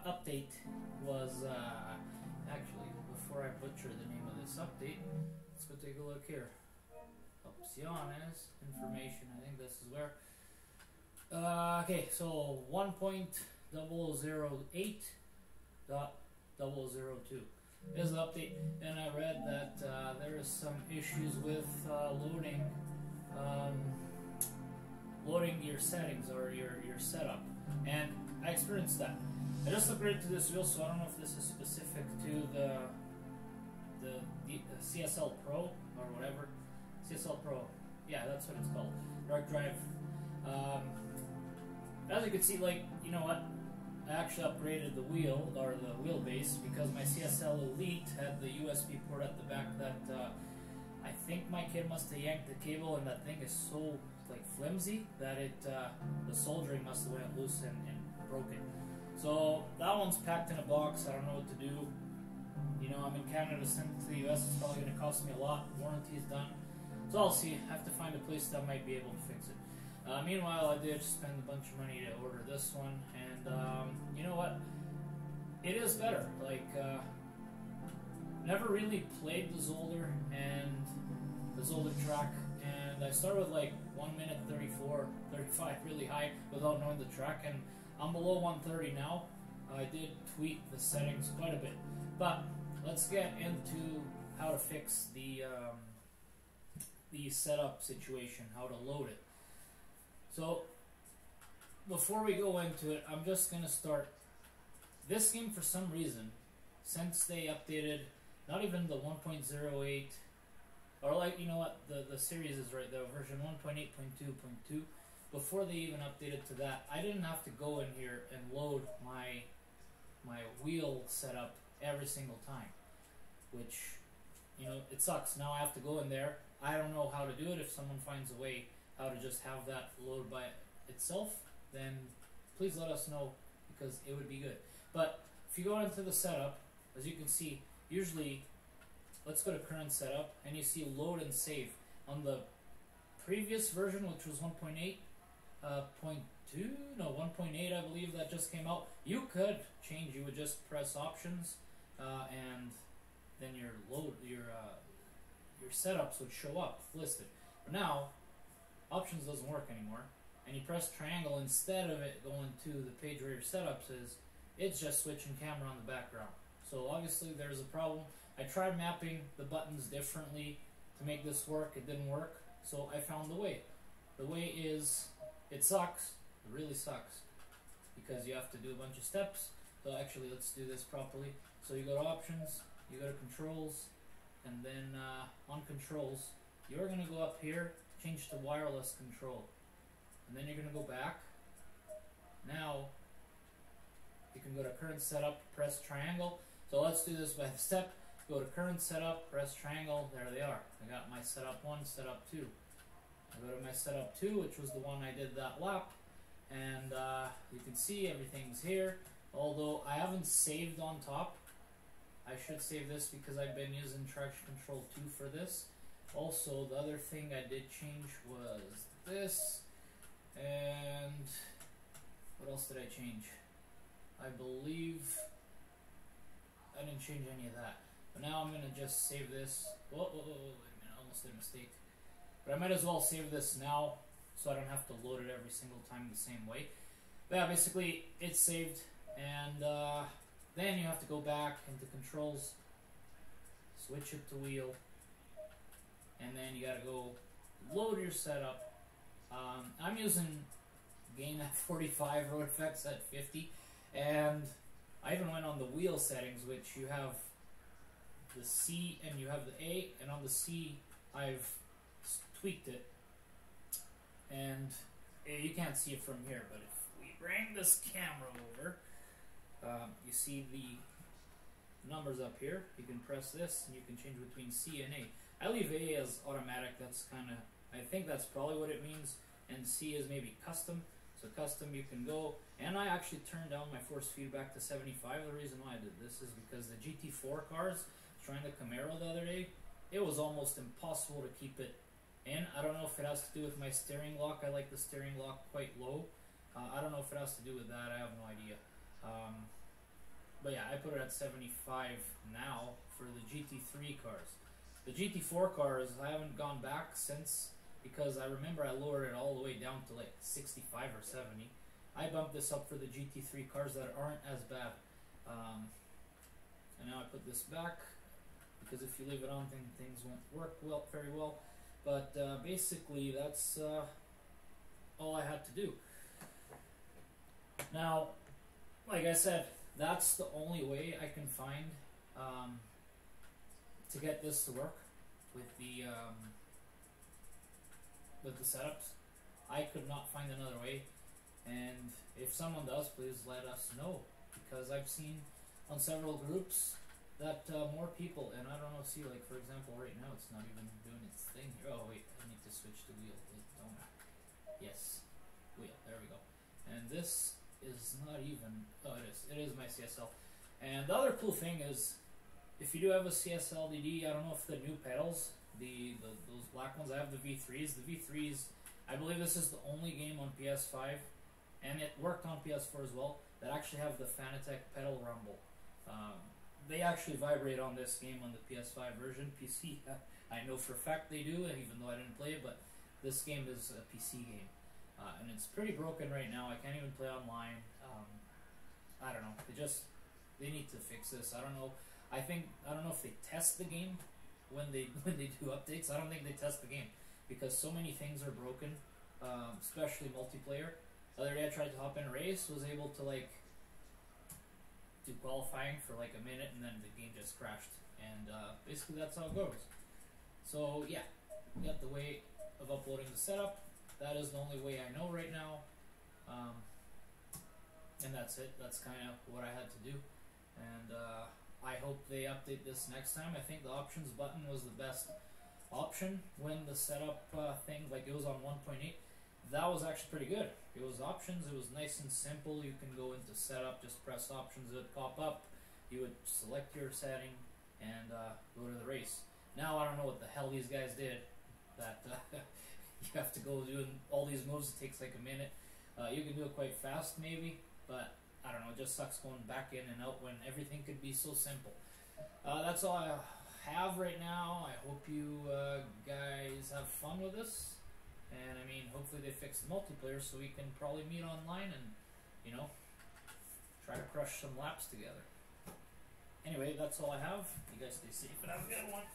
update was actually, before I butcher the name of this update, let's go take a look here. Opciones, information, I think this is where. Okay, so 1.008.002 is the update, and I read that there is some issues with loading your settings or your setup, and I experienced that. I just upgraded to this wheel, so I don't know if this is specific to the CSL Pro or whatever. CSL Pro, yeah, that's what it's called. Dark Drive. As you can see, like, you know what? I actually upgraded the wheel, or the wheelbase, because my CSL Elite had the USB port at the back that I think my kid must have yanked the cable, and that thing is so like flimsy that it the soldering must have went loose and broke it. So that one's packed in a box. I don't know what to do. You know, I'm in Canada, sent it to the US. It's probably going to cost me a lot. Warranty's done. So I'll see. I have to find a place that might be able to fix it. Meanwhile, I did spend a bunch of money to order this one, and you know what? It is better. Like, never really played the Zolder and the Zolder track, and I started with like 1 minute 34, 35 really high without knowing the track, and I'm below 130 now. I did tweak the settings quite a bit, but let's get into how to fix the setup situation, how to load it. So, before we go into it, I'm just going to start. This game, for some reason, since they updated, not even the 1.08, or like, you know what, the series is right there, version 1.8.2.2, before they even updated to that, I didn't have to go in here and load my wheel setup every single time, which, you know, it sucks. Now I have to go in there. I don't know how to do it. If someone finds a way how to just have that load by itself, then please let us know, because it would be good. But if you go into the setup, as you can see, usually, let's go to current setup, and you see load and save. On the previous version, which was 1.8, 1.8 I believe that just came out, you could change. You would just press options, and then your setups would show up listed. But now, options doesn't work anymore, and you press triangle instead of it going to the page where your setups is. It's just switching camera on the background. So obviously there's a problem. I tried mapping the buttons differently to make this work. It didn't work, so I found the way. The way is, it sucks. It really sucks, because you have to do a bunch of steps. So actually, let's do this properly. So you go to options, you go to controls, and then on controls, you're going to go up here, change to wireless control, and then you're going to go back. Now you can go to current setup, press triangle. So let's do this by step. Go to current setup, press triangle. There they are. I got my setup 1, setup 2. I go to my setup 2, which was the one I did that lap, and you can see everything's here. Although I haven't saved on top. I should save this because I've been using traction control 2 for this. Also, the other thing I did change was this, and what else did I change? I believe I didn't change any of that. But now I'm going to just save this. Wait a minute, I almost did a mistake. But I might as well save this now, so I don't have to load it every single time the same way. But yeah, basically, it's saved, and then you have to go back into controls, switch it to wheel, and then you gotta go load your setup. I'm using gain at 45, road effects at 50, and I even went on the wheel settings, which you have the C and you have the A, and on the C I've tweaked it, and you can't see it from here, but if we bring this camera over, you see the numbers up here. You can press this and you can change between C and A. I leave A as automatic. That's kind of, I think that's probably what it means, and C is maybe custom. So custom, you can go, and I actually turned down my force feedback to 75. The reason why I did this is because the GT4 cars, trying the Camaro the other day, it was almost impossible to keep it in. I don't know if it has to do with my steering lock. I like the steering lock quite low. I don't know if it has to do with that. I have no idea. but yeah, I put it at 75 now for the GT3 cars. The GT4 cars, I haven't gone back since, because I remember I lowered it all the way down to like 65 or 70. I bumped this up for the GT3 cars that aren't as bad. And now I put this back, because if you leave it on, things won't work very well. But basically, that's all I had to do. Now, like I said, that's the only way I can find to get this to work with the setups. I could not find another way, and if someone does, please let us know, because I've seen on several groups that more people, and I don't know, see, like for example, right now it's not even doing its thing here. Oh wait, I need to switch to wheel. Don't matter. Yes, wheel. There we go. And this is not even. Oh, it is. It is my CSL. And the other cool thing is, if you do have a CSL DD, I don't know if the new pedals, those black ones, I have the V3s. The V3s, I believe this is the only game on PS5, and it worked on PS4 as well, that actually have the Fanatec pedal rumble. They actually vibrate on this game on the PS5 version. PC, I know for a fact they do, even though I didn't play it, but this game is a PC game. And it's pretty broken right now. I can't even play online. I don't know. They need to fix this. I don't know. I don't know if they test the game when they do updates. I don't think they test the game, because so many things are broken, especially multiplayer. The other day I tried to hop in a race, was able to like do qualifying for like a minute, and then the game just crashed. And basically that's how it goes. So yeah, we got the way of uploading the setup. That is the only way I know right now. And that's it. That's kind of what I had to do. And I hope they update this next time. I think the options button was the best option when the setup thing, like it was on 1.8. That was actually pretty good. It was options. It was nice and simple. You can go into setup, just press options. It would pop up. You would select your setting and go to the race. Now I don't know what the hell these guys did. That you have to go doing all these moves. It takes like a minute. You can do it quite fast maybe, but I don't know. It just sucks going back in and out when everything could be so simple. That's all I have right now. I hope you guys have fun with this. And I mean, hopefully they fix the multiplayer so we can probably meet online and, you know, try to crush some laps together. Anyway, that's all I have. You guys stay safe and have a good one.